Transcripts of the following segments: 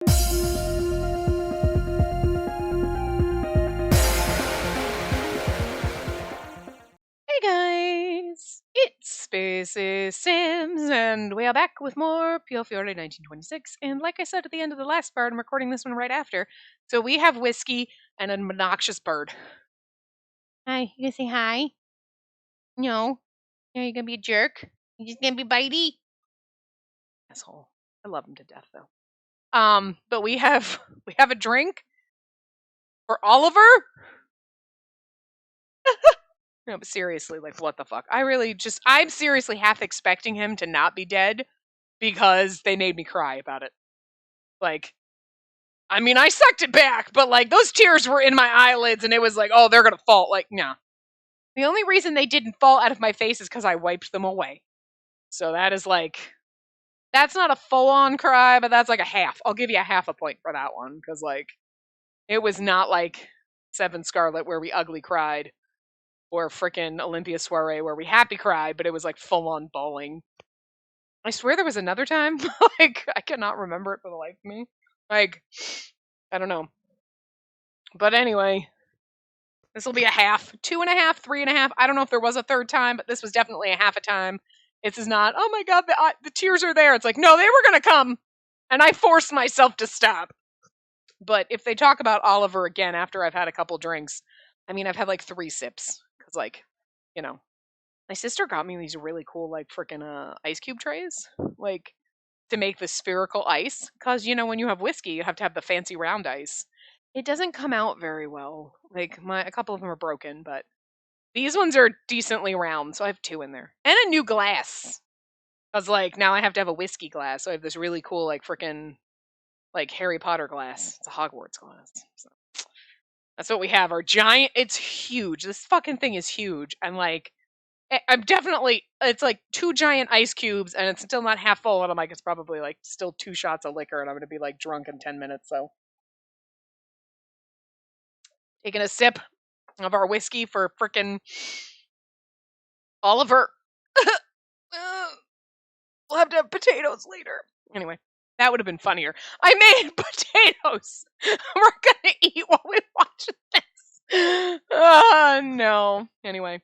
Hey guys, it's Spacey Sims, and we are back with more Piofiore 1926. And like I said at the end of the last part, I'm recording this one right after. So we have whiskey and an obnoxious bird. Hi, you gonna say hi? No. Are you gonna be a jerk? You just gonna be bitey? Asshole. I love him to death though. But we have a drink for Oliver. No, but seriously, like, what the fuck? I'm seriously half expecting him to not be dead because they made me cry about it. Like, I mean, I sucked it back, but, like, those tears were in my eyelids and it was like, oh, they're gonna fall. Like, nah. The only reason they didn't fall out of my face is because I wiped them away. So that is, like, that's not a full-on cry, but that's, like, a half. I'll give you a half a point for that one, because, like, it was not like Seven Scarlet where we ugly cried. Or frickin' Olympia Soiree where we happy cried, but it was like full on bawling. I swear there was another time. Like, I cannot remember it for the life of me. Like, I don't know. But anyway, this will be a half. 2.5, 3.5. I don't know if there was a third time, but this was definitely a half a time. This is not, oh my god, the tears are there. It's like, no, they were gonna come. And I forced myself to stop. But if they talk about Oliver again after I've had a couple drinks, I mean, I've had like 3 sips. Because, like, you know, my sister got me these really cool, like, frickin' ice cube trays, like, to make the spherical ice. Because, you know, when you have whiskey, you have to have the fancy round ice. It doesn't come out very well. Like, a couple of them are broken, but these ones are decently round, so I have 2 in there. And a new glass. Because, like, now I have to have a whiskey glass, so I have this really cool, like, frickin', like, Harry Potter glass. It's a Hogwarts glass. So that's what we have. Our giant, it's huge. This fucking thing is huge. And, like, I'm definitely, it's like 2 giant ice cubes and it's still not half full. And I'm like, it's probably like still 2 shots of liquor and I'm going to be like drunk in 10 minutes. So taking a sip of our whiskey for frickin' Oliver. We'll have to have potatoes later. Anyway, that would have been funnier. I made potatoes. We're going to eat while we watch this. No. Anyway.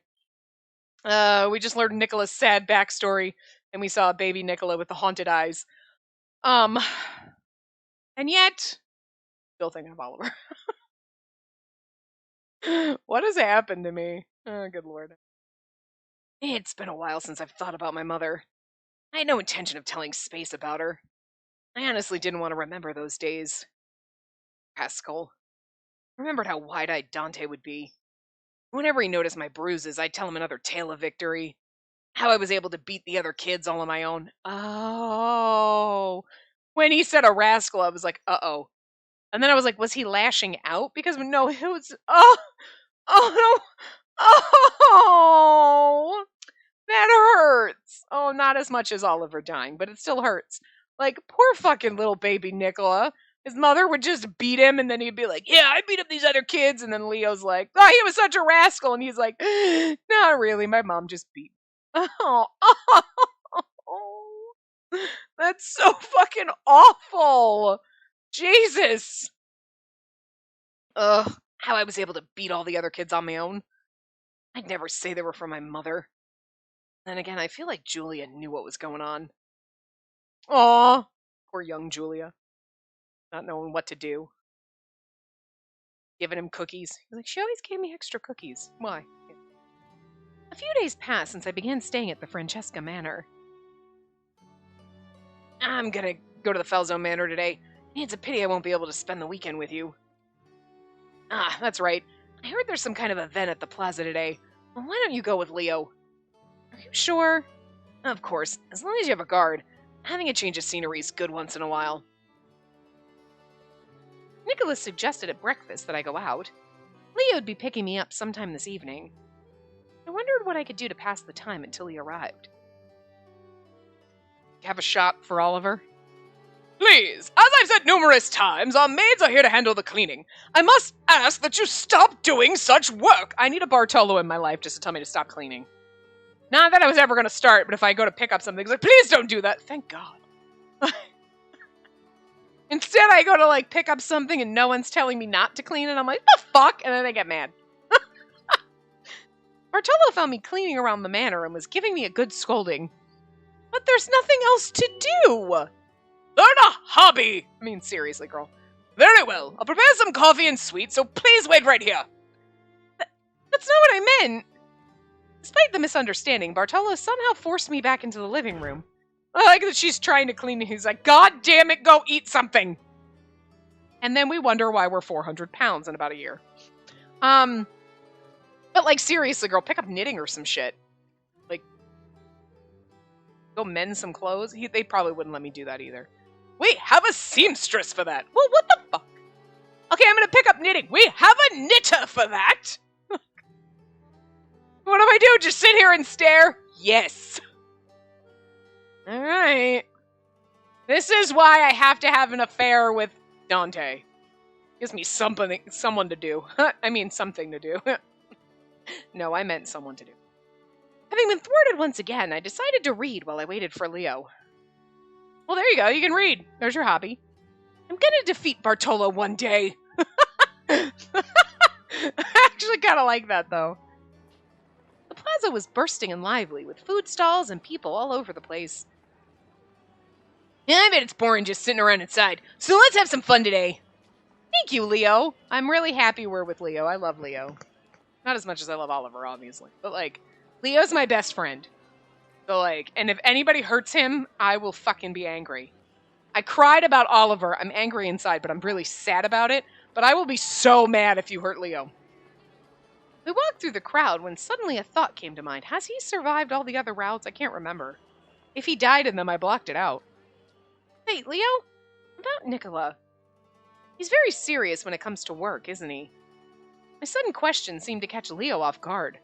We just learned Nicola's sad backstory, and we saw a baby Nicola with the haunted eyes. And yet, still thinking of Oliver. What has happened to me? Oh, good lord. It's been a while since I've thought about my mother. I had no intention of telling Space about her. I honestly didn't want to remember those days. Pascal. Remembered how wide-eyed Dante would be. Whenever he noticed my bruises, I'd tell him another tale of victory. How I was able to beat the other kids all on my own. Oh. When he said a rascal, I was like, uh-oh. And then I was like, was he lashing out? Because no, it was, oh no, oh, that hurts. Oh, not as much as Oliver dying, but it still hurts. Like, poor fucking little baby Nicola. His mother would just beat him, and then he'd be like, yeah, I beat up these other kids. And then Leo's like, oh, he was such a rascal. And he's like, not really, my mom just beat me. Oh, that's so fucking awful. Jesus. Ugh, how I was able to beat all the other kids on my own. I'd never say they were from my mother. Then again, I feel like Julia knew what was going on. Aw, poor young Julia. Not knowing what to do. Giving him cookies. He's like, she always gave me extra cookies. Why? A few days passed since I began staying at the Francesca Manor. I'm gonna go to the Felzo Manor today. It's a pity I won't be able to spend the weekend with you. Ah, that's right. I heard there's some kind of event at the plaza today. Well, why don't you go with Leo? Are you sure? Of course, as long as you have a guard. Having a change of scenery is good once in a while. Nicholas suggested at breakfast that I go out. Leo'd be picking me up sometime this evening. I wondered what I could do to pass the time until he arrived. Have a shot for Oliver? Please, as I've said numerous times, our maids are here to handle the cleaning. I must ask that you stop doing such work. I need a Bartolo in my life just to tell me to stop cleaning. Not that I was ever going to start, but if I go to pick up something, it's like, please don't do that. Thank God. Instead, I go to, like, pick up something and no one's telling me not to clean it. I'm like, the fuck? And then I get mad. Bartolo found me cleaning around the manor and was giving me a good scolding. But there's nothing else to do. Learn a hobby. I mean, seriously, girl. Very well. I'll prepare some coffee and sweets, so please wait right here. That's not what I meant. Despite the misunderstanding, Bartolo somehow forced me back into the living room. I like that she's trying to clean it. He's like, God damn it, go eat something. And then we wonder why we're 400 pounds in about a year. But, like, seriously, girl, pick up knitting or some shit. Like, go mend some clothes. They probably wouldn't let me do that either. We have a seamstress for that. Well, what the fuck? Okay, I'm gonna pick up knitting. We have a knitter for that. What do I do? Just sit here and stare? Yes. All right. This is why I have to have an affair with Dante. Gives me someone to do. I mean, something to do. No, I meant someone to do. Having been thwarted once again, I decided to read while I waited for Leo. Well, there you go. You can read. There's your hobby. I'm gonna defeat Bartolo one day. I actually kind of like that, though. The plaza was bursting and lively, with food stalls and people all over the place. Yeah, I bet it's boring just sitting around inside, so let's have some fun today. Thank you, Leo. I'm really happy we're with Leo. I love Leo. Not as much as I love Oliver, obviously. But, like, Leo's my best friend. So, like, and if anybody hurts him, I will fucking be angry. I cried about Oliver. I'm angry inside, but I'm really sad about it. But I will be so mad if you hurt Leo. We walked through the crowd when suddenly a thought came to mind. Has he survived all the other routes? I can't remember. If he died in them, I blocked it out. Hey, Leo? About Nicola. He's very serious when it comes to work, isn't he? My sudden question seemed to catch Leo off guard.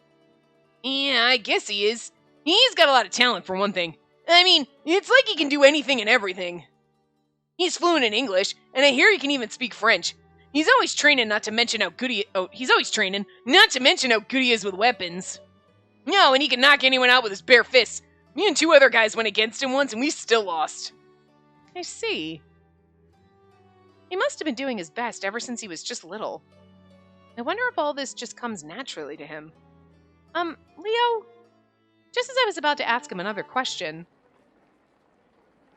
Yeah, I guess he is. He's got a lot of talent, for one thing. I mean, it's like he can do anything and everything. He's fluent in English, and I hear he can even speak French. He's always training, not to mention how good he is with weapons. No, and he can knock anyone out with his bare fists. Me and 2 other guys went against him once, and we still lost. I see. He must have been doing his best ever since he was just little. I wonder if all this just comes naturally to him. Leo? Just as I was about to ask him another question.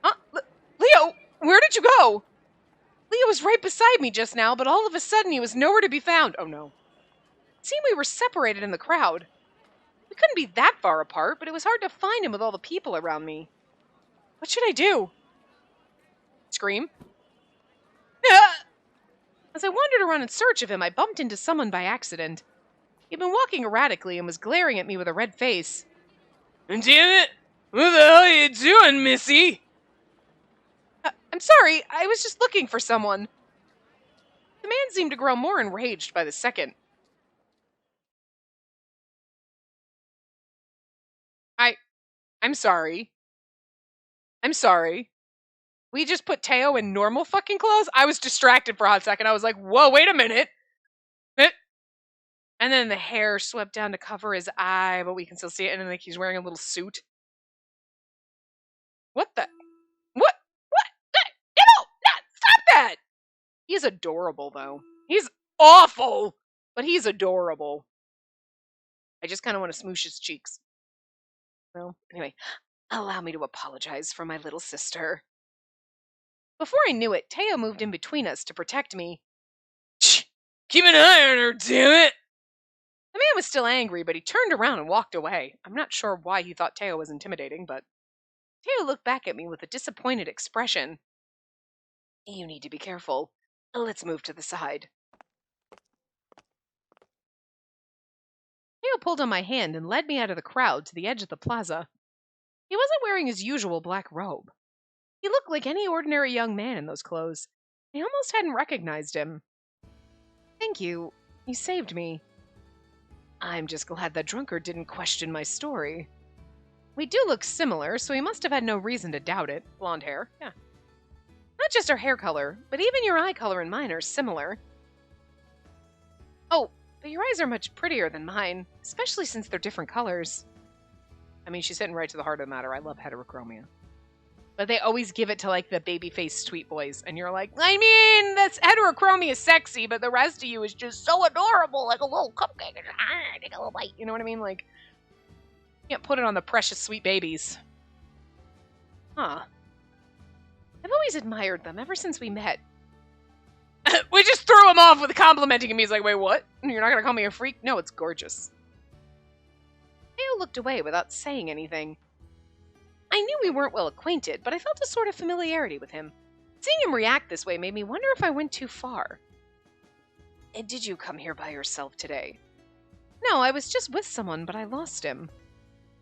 Leo, where did you go? Leo was right beside me just now, but all of a sudden he was nowhere to be found. Oh no. It seemed we were separated in the crowd. We couldn't be that far apart, but it was hard to find him with all the people around me. What should I do? Scream? As I wandered around in search of him, I bumped into someone by accident. He'd been walking erratically and was glaring at me with a red face. Damn it! What the hell are you doing, missy? I'm sorry, I was just looking for someone. The man seemed to grow more enraged by the second. I'm sorry. I'm sorry. We just put Teo in normal fucking clothes? I was distracted for a hot second. I was like, whoa, wait a minute. And then the hair swept down to cover his eye, but we can still see it. And then like he's wearing a little suit. What the? What? No! Stop that! He's adorable, though. He's awful, but he's adorable. I just kind of want to smoosh his cheeks. Well, anyway, allow me to apologize for my little sister. Before I knew it, Teo moved in between us to protect me. Shh! Keep an eye on her, damn it! The man was still angry, but he turned around and walked away. I'm not sure why he thought Teo was intimidating, but Teo looked back at me with a disappointed expression. You need to be careful. Let's move to the side. Teo pulled on my hand and led me out of the crowd to the edge of the plaza. He wasn't wearing his usual black robe. He looked like any ordinary young man in those clothes. I almost hadn't recognized him. Thank you. You saved me. I'm just glad that drunkard didn't question my story. We do look similar, so he must have had no reason to doubt it. Blonde hair, yeah. Not just our hair color, but even your eye color and mine are similar. Oh, but your eyes are much prettier than mine, especially since they're different colors. I mean, she's hitting right to the heart of the matter. I love heterochromia. But they always give it to, like, the baby-faced sweet boys. And you're like, I mean, that's heterochromia is sexy, but the rest of you is just so adorable, like a little cupcake. Take a little bite. You know what I mean? Like, you can't put it on the precious sweet babies. Huh. I've always admired them ever since we met. We just threw him off with complimenting him. He's like, wait, what? You're not going to call me a freak? No, it's gorgeous. Theo looked away without saying anything. I knew we weren't well acquainted, but I felt a sort of familiarity with him. Seeing him react this way made me wonder if I went too far. And did you come here by yourself today? No, I was just with someone, but I lost him.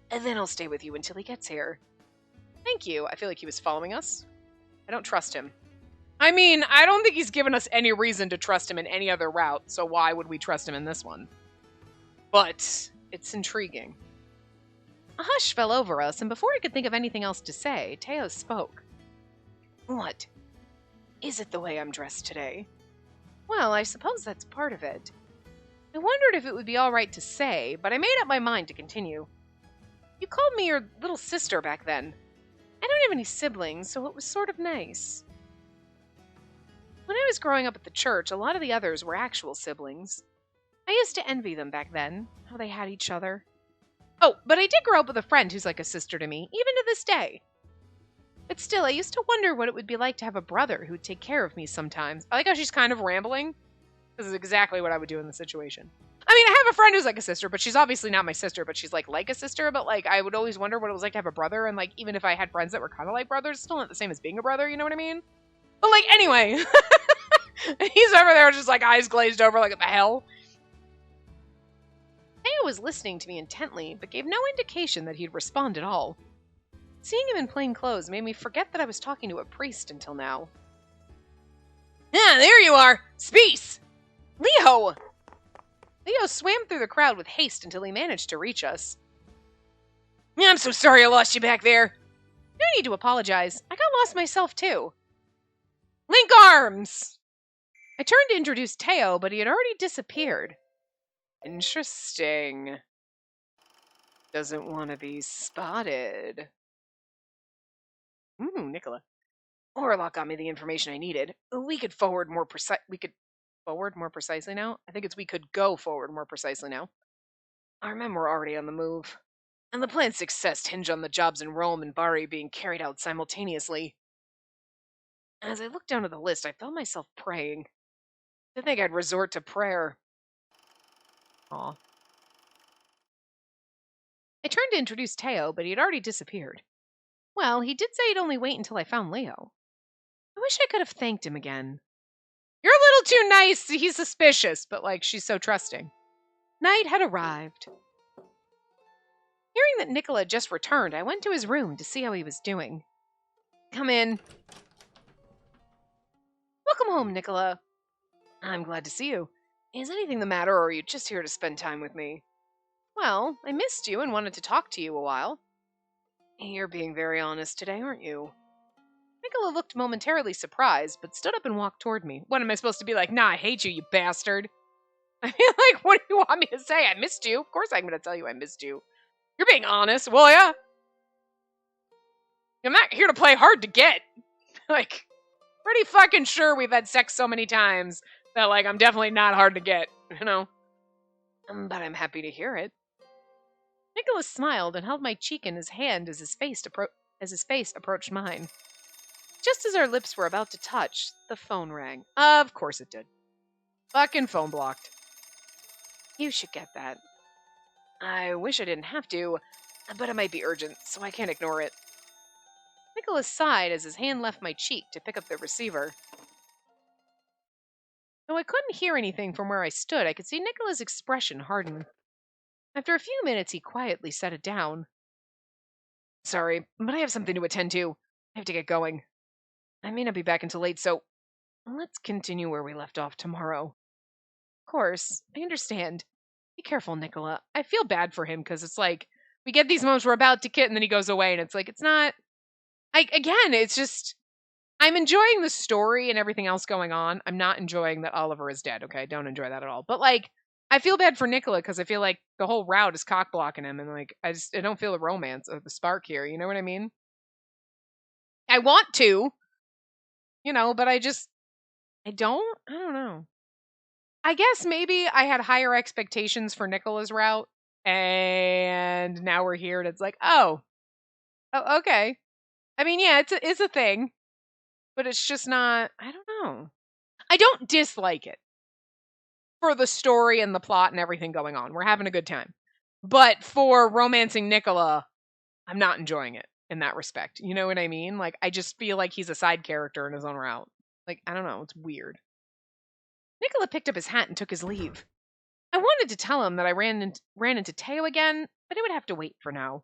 And then I'll stay with you until he gets here. Thank you. I feel like he was following us. I don't trust him. I mean, I don't think he's given us any reason to trust him in any other route, so why would we trust him in this one? But it's intriguing. A hush fell over us, and before I could think of anything else to say, Teo spoke. What? Is it the way I'm dressed today? Well, I suppose that's part of it. I wondered if it would be all right to say, but I made up my mind to continue. You called me your little sister back then. I don't have any siblings, so it was sort of nice. When I was growing up at the church, a lot of the others were actual siblings. I used to envy them back then, how they had each other. Oh, but I did grow up with a friend who's like a sister to me, even to this day. But still, I used to wonder what it would be like to have a brother who'd take care of me sometimes. I like how she's kind of rambling. This is exactly what I would do in the situation. I mean, I have a friend who's like a sister, but she's obviously not my sister, but she's like a sister. But like, I would always wonder what it was like to have a brother. And like, even if I had friends that were kind of like brothers, still not the same as being a brother, you know what I mean? But like, anyway. He's over there just like eyes glazed over, like, what the hell? Theo was listening to me intently, but gave no indication that he'd respond at all. Seeing him in plain clothes made me forget that I was talking to a priest until now. Ah, there you are! Space! Leo! Leo swam through the crowd with haste until he managed to reach us. I'm so sorry I lost you back there. No need to apologize. I got lost myself, too. Link arms! I turned to introduce Theo, but he had already disappeared. Interesting. Doesn't want to be spotted. Nicola. Orlock got me the information I needed. We could forward more precisely now? I think it's we could go forward more precisely now. Our men were already on the move. And the plan's success hinged on the jobs in Rome and Bari being carried out simultaneously. As I looked down at the list, I felt myself praying. I think I'd resort to prayer. Aw. I turned to introduce Theo, but he had already disappeared. Well, he did say he'd only wait until I found Leo. I wish I could have thanked him again. You're a little too nice. He's suspicious, but like, she's so trusting. Night had arrived. Hearing that Nicola had just returned, I went to his room to see how he was doing. Come in. Welcome home, Nicola. I'm glad to see you. Is anything the matter, or are you just here to spend time with me? Well, I missed you and wanted to talk to you a while. You're being very honest today, aren't you? Nicola looked momentarily surprised, but stood up and walked toward me. What am I supposed to be like? Nah, I hate you, you bastard. I mean, like, what do you want me to say? I missed you. Of course I'm going to tell you I missed you. You're being honest. Well, yeah. I'm not here to play hard to get. Like, pretty fucking sure we've had sex so many times that, like, I'm definitely not hard to get, you know? But I'm happy to hear it. Nicholas smiled and held my cheek in his hand as his face approached mine. Just as our lips were about to touch, the phone rang. Of course it did. Fucking phone blocked. You should get that. I wish I didn't have to, but it might be urgent, so I can't ignore it. Nicholas sighed as his hand left my cheek to pick up the receiver. Though I couldn't hear anything from where I stood, I could see Nicholas' expression harden. After a few minutes, he quietly set it down. Sorry, but I have something to attend to. I have to get going. I may not be back until late, so let's continue where we left off tomorrow. Of course, I understand. Be careful, Nicola. I feel bad for him because it's like, we get these moments we're about to kit and then he goes away and it's like, it's not... Again, it's just... I'm enjoying the story and everything else going on. I'm not enjoying that Oliver is dead, okay? I don't enjoy that at all. But, like, I feel bad for Nicola because I feel like the whole route is cock-blocking him and, like, I don't feel the romance or the spark here. You know what I mean? I want to, but I don't know. I guess maybe I had higher expectations for Nicola's route, and now we're here and it's like, oh, okay. I mean, yeah, it's a thing, but it's just not, I don't know. I don't dislike it for the story and the plot and everything going on. We're having a good time. But for romancing Nicola, I'm not enjoying it in that respect. You know what I mean? Like, I just feel like he's a side character in his own route. Like, I don't know. It's weird. Nicola picked up his hat and took his leave. I wanted to tell him that I ran into Teo again, but it would have to wait for now.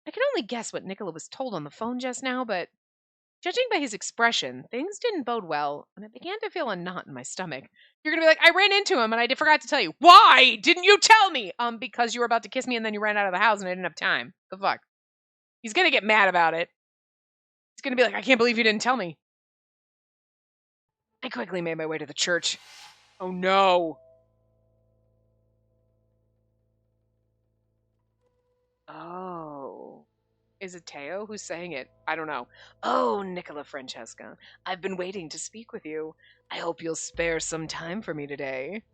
I can only guess what Nicola was told on the phone just now, but judging by his expression, things didn't bode well, and I began to feel a knot in my stomach. You're gonna be like, I ran into him and I forgot to tell you. Why didn't you tell me? Because you were about to kiss me and then you ran out of the house and I didn't have time. The fuck? He's gonna get mad about it. He's gonna be like, I can't believe you didn't tell me. I quickly made my way to the church. Oh no. Oh. Is it Teo who's saying it? I don't know. Oh, Nicola Francesca, I've been waiting to speak with you. I hope you'll spare some time for me today.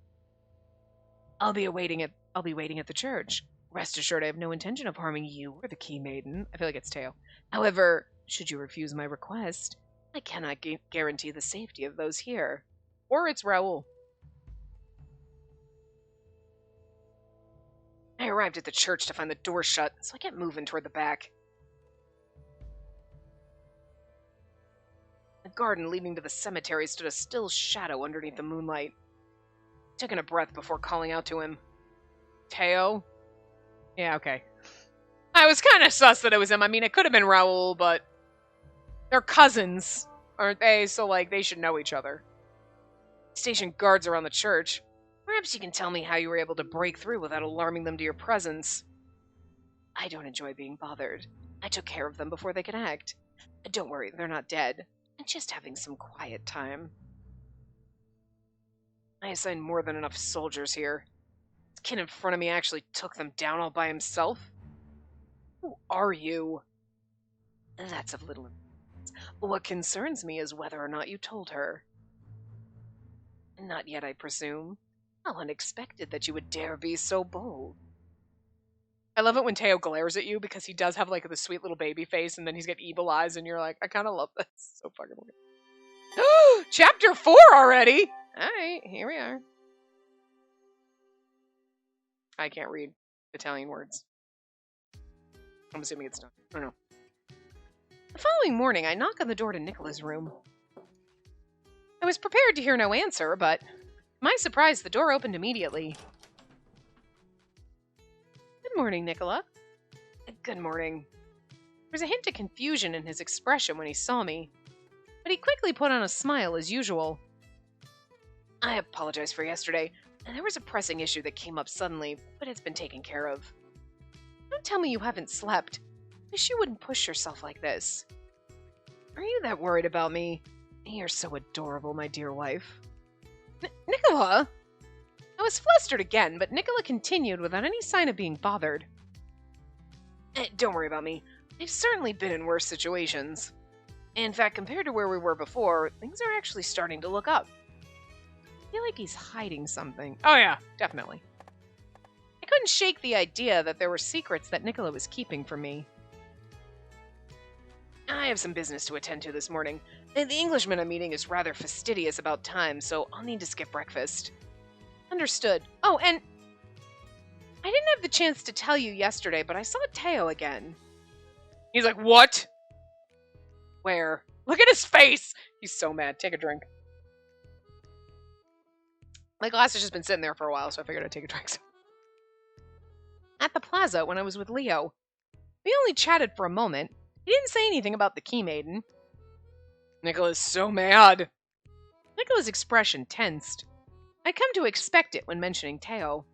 I'll be waiting at the church. Rest assured I have no intention of harming you or the Key Maiden. I feel like it's Teo. However, should you refuse my request, I cannot guarantee the safety of those here. Or it's Raul. I arrived at the church to find the door shut, so I kept moving toward the back. The garden leading to the cemetery stood a still shadow underneath the moonlight. I took in a breath before calling out to him. Teo? Yeah, okay. I was kind of sus that it was him. I mean, it could have been Raul, but they're cousins, aren't they? So, like, they should know each other. Station guards around the church. Perhaps you can tell me how you were able to break through without alarming them to your presence. I don't enjoy being bothered. I took care of them before they could act. Don't worry, they're not dead. I'm just having some quiet time. I assigned more than enough soldiers here. This kid in front of me actually took them down all by himself. Who are you? That's of little importance. What concerns me is whether or not you told her. Not yet, I presume. How unexpected that you would dare be so bold. I love it when Teo glares at you because he does have like the sweet little baby face and then he's got evil eyes and you're like, I kind of love this. So fucking weird. Chapter 4 already! Alright, here we are. I can't read Italian words. I'm assuming it's done. I don't know. The following morning, I knock on the door to Nicola's room. I was prepared to hear no answer, but to my surprise, the door opened immediately. Good morning, Nicola. Good morning. There was a hint of confusion in his expression when he saw me, but he quickly put on a smile as usual. I apologize for yesterday. There was a pressing issue that came up suddenly, but it's been taken care of. Don't tell me you haven't slept. Wish you wouldn't push yourself like this. Are you that worried about me? You're so adorable, my dear wife. Nicola? I was flustered again, but Nicola continued without any sign of being bothered. Don't worry about me. I've certainly been in worse situations. In fact, compared to where we were before, things are actually starting to look up. I feel like he's hiding something. Oh yeah, definitely. I couldn't shake the idea that there were secrets that Nicola was keeping from me. I have some business to attend to this morning. The Englishman I'm meeting is rather fastidious about time, so I'll need to skip breakfast. Understood. Oh, and I didn't have the chance to tell you yesterday, but I saw Teo again. He's like, what? Where? Look at his face! He's so mad. Take a drink. My glass has just been sitting there for a while, so I figured I'd take a drink. At the plaza when I was with Leo. We only chatted for a moment. He didn't say anything about the Key Maiden. Nicola's so mad. Nicola's expression tensed. I'd come to expect it when mentioning Teo.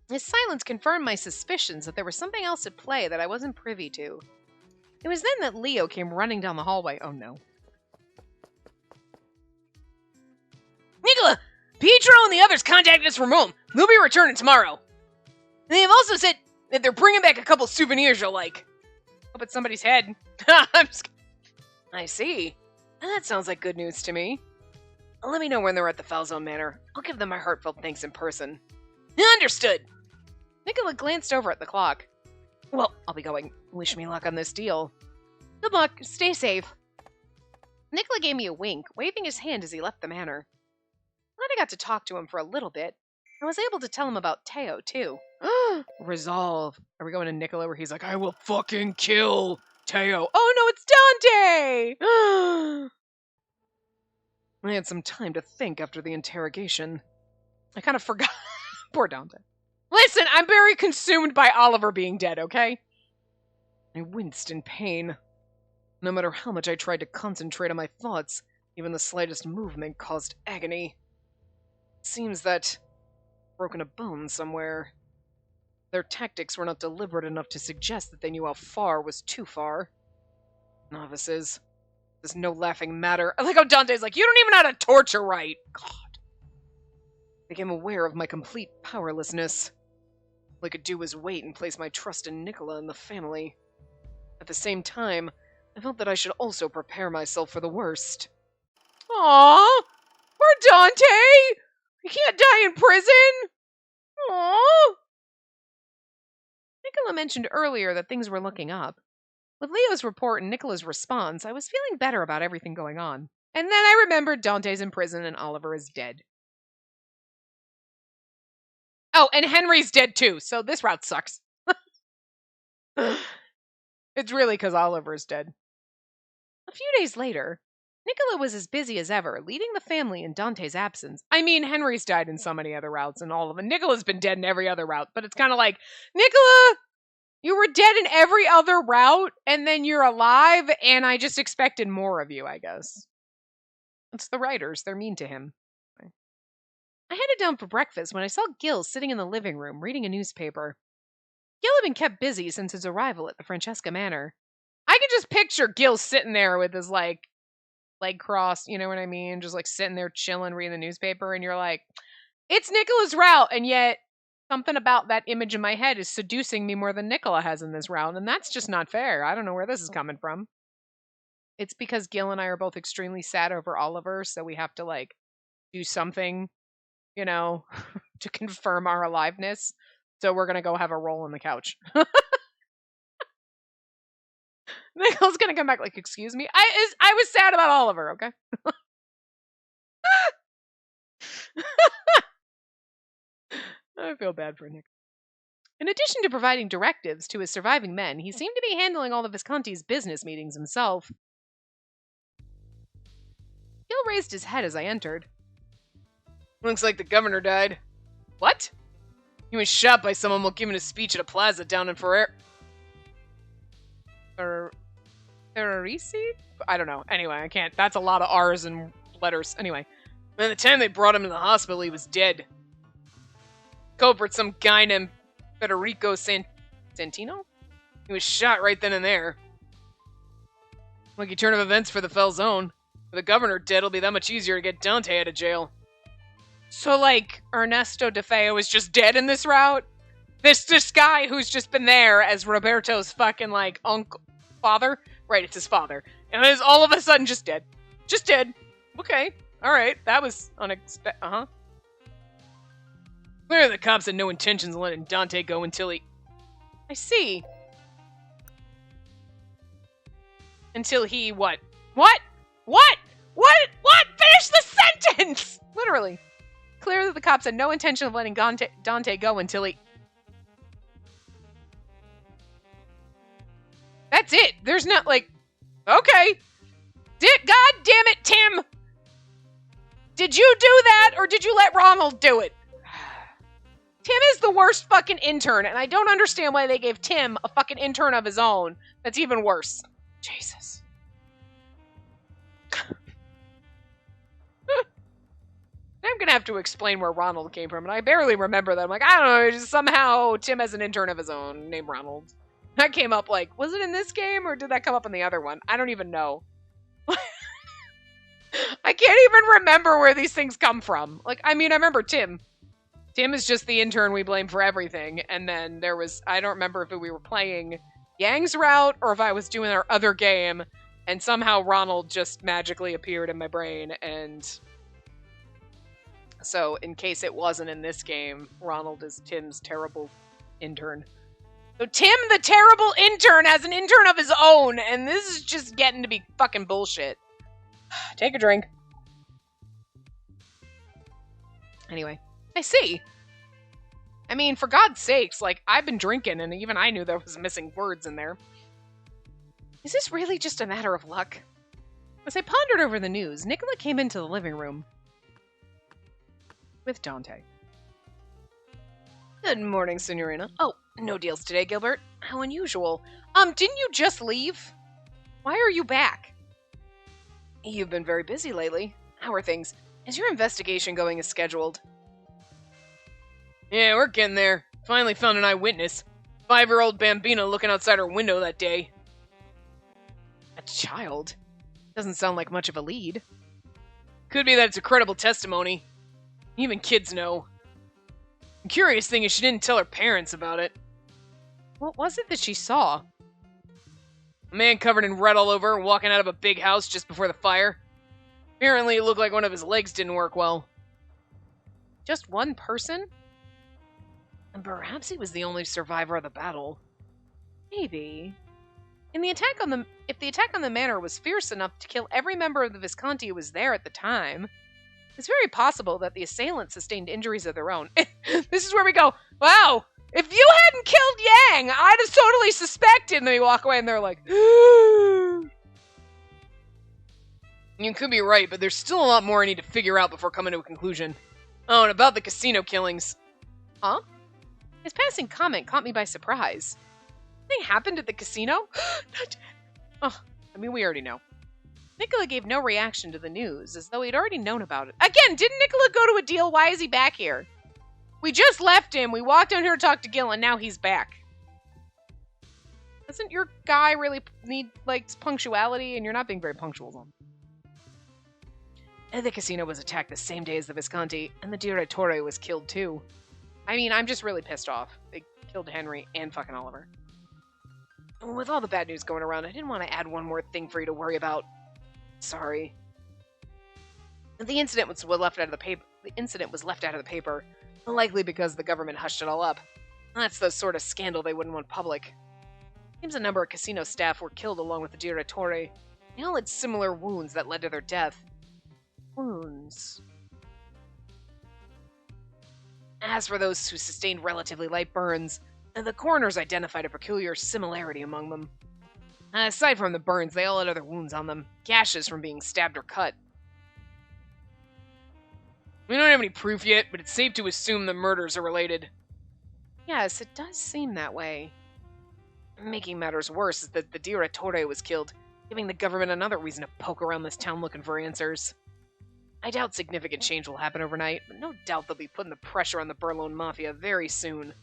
His silence confirmed my suspicions that there was something else at play that I wasn't privy to. It was then that Leo came running down the hallway. Oh no. Nicola! Pietro and the others contacted us from Rome. They'll be returning tomorrow. They have also said that they're bringing back a couple souvenirs you'll like. Up at somebody's head. I'm just... I see. That sounds like good news to me. Let me know when they're at the Falzone Manor. I'll give them my heartfelt thanks in person. Understood! Nicola glanced over at the clock. Well, I'll be going. Wish me luck on this deal. Good luck. Stay safe. Nicola gave me a wink, waving his hand as he left the manor. Glad I got to talk to him for a little bit. I was able to tell him about Teo, too. Resolve. Are we going to Nicola where he's like, I will fucking kill Teo. Oh no, it's Dante! I had some time to think after the interrogation. I kind of forgot. Poor Dante. Listen, I'm very consumed by Oliver being dead, okay? I winced in pain. No matter how much I tried to concentrate on my thoughts, even the slightest movement caused agony. It seems that I've broken a bone somewhere. Their tactics were not deliberate enough to suggest that they knew how far was too far. Novices. There's no laughing matter. I like how Dante's like, you don't even know how to torture right. God. I became aware of my complete powerlessness. All I could do was wait and place my trust in Nicola and the family. At the same time, I felt that I should also prepare myself for the worst. Aww! Poor Dante! He can't die in prison! Aww! Nicola mentioned earlier that things were looking up. With Leo's report and Nicola's response, I was feeling better about everything going on. And then I remembered Dante's in prison and Oliver is dead. Oh, and Henry's dead too, so this route sucks. It's really because Oliver's dead. A few days later, Nicola was as busy as ever, leading the family in Dante's absence. I mean, Henry's died in so many other routes and all of them. Nicola's been dead in every other route, but it's kind of like, Nicola, you were dead in every other route, and then you're alive, and I just expected more of you, I guess. It's the writers. They're mean to him. I headed down for breakfast when I saw Gil sitting in the living room reading a newspaper. Gil had been kept busy since his arrival at the Francesca Manor. I could just picture Gil sitting there with his, leg crossed, you know what I mean? Just, sitting there chilling, reading the newspaper, and you're like, it's Nicola's route, and yet something about that image in my head is seducing me more than Nicola has in this round, and that's just not fair. I don't know where this is coming from. It's because Gil and I are both extremely sad over Oliver, so we have to, do something, to confirm our aliveness. So we're going to go have a roll on the couch. Nicola's going to come back excuse me? I was sad about Oliver, okay? I feel bad for Nick. In addition to providing directives to his surviving men, he seemed to be handling all of Visconti's business meetings himself. Gil raised his head as I entered. Looks like the governor died. What? He was shot by someone while giving a speech at a plaza down in Ferrarisi? I don't know. Anyway, I can't. That's a lot of R's and letters. Anyway. By the time they brought him to the hospital, he was dead. Culprit, some guy named Federico Santino? He was shot right then and there. Lucky turn of events for the Falzone. With the governor dead, it'll be that much easier to get Dante out of jail. So, Ernesto De Feo is just dead in this route? This guy who's just been there as Roberto's fucking, uncle, father? Right, it's his father. And is all of a sudden just dead. Just dead. Okay. Alright. That was unexpected. Uh-huh. Clearly the cops had no intentions of letting Dante go until he... I see. Until he what? What? What? What? What? Finish the sentence! Literally. Clearly the cops had no intention of letting Dante go until he... That's it. There's not, okay. God damn it, Tim! Did you do that, or did you let Ronald do it? Tim is the worst fucking intern, and I don't understand why they gave Tim a fucking intern of his own. That's even worse. Jesus. I'm gonna have to explain where Ronald came from, and I barely remember that. I'm like, I don't know, just somehow Tim has an intern of his own named Ronald. That came up, was it in this game, or did that come up in the other one? I don't even know. I can't even remember where these things come from. I remember Tim. Tim is just the intern we blame for everything, and then there was, I don't remember if we were playing Yang's route or if I was doing our other game and somehow Ronald just magically appeared in my brain. And so in case it wasn't in this game, Ronald is Tim's terrible intern. So Tim, the terrible intern, has an intern of his own, and this is just getting to be fucking bullshit. Take a drink. Anyway, I see. I mean, for God's sakes, like, I've been drinking, and even I knew there was missing words in there. Is this really just a matter of luck? As I pondered over the news, Nicola came into the living room with Dante. Good morning, Signorina. Oh, no deals today, Gilbert. How unusual. Didn't you just leave? Why are you back? You've been very busy lately. How are things? Is your investigation going as scheduled? Yeah, we're getting there. Finally found an eyewitness. 5-year-old Bambina looking outside her window that day. A child? Doesn't sound like much of a lead. Could be that it's a credible testimony. Even kids know. The curious thing is she didn't tell her parents about it. What was it that she saw? A man covered in red all over, walking out of a big house just before the fire. Apparently it looked like one of his legs didn't work well. Just one person? And perhaps he was the only survivor of the battle. Maybe. If the attack on the manor was fierce enough to kill every member of the Visconti who was there at the time, it's very possible that the assailants sustained injuries of their own. This is where we go, wow, if you hadn't killed Yang, I'd have totally suspected. And they walk away and they're like, you could be right, but there's still a lot more I need to figure out before coming to a conclusion. Oh, and about the casino killings. Huh? His passing comment caught me by surprise. Something happened at the casino? We already know. Nicola gave no reaction to the news, as though he'd already known about it. Again, didn't Nicola go to a deal? Why is he back here? We just left him. We walked down here to talk to Gil, and now he's back. Doesn't your guy really need, punctuality? And you're not being very punctual, though. And the casino was attacked the same day as the Visconti, and the Direttore was killed, too. I mean, I'm just really pissed off. They killed Henry and fucking Oliver. With all the bad news going around, I didn't want to add one more thing for you to worry about. Sorry. The incident was left out of the paper. Likely because the government hushed it all up. That's the sort of scandal they wouldn't want public. Seems a number of casino staff were killed along with the Direttore. They all had similar wounds that led to their death. Wounds. As for those who sustained relatively light burns, the coroners identified a peculiar similarity among them. Aside from the burns, they all had other wounds on them. Gashes from being stabbed or cut. We don't have any proof yet, but it's safe to assume the murders are related. Yes, it does seem that way. Making matters worse is that the Direttore was killed, giving the government another reason to poke around this town looking for answers. I doubt significant change will happen overnight, but no doubt they'll be putting the pressure on the Burlone Mafia very soon.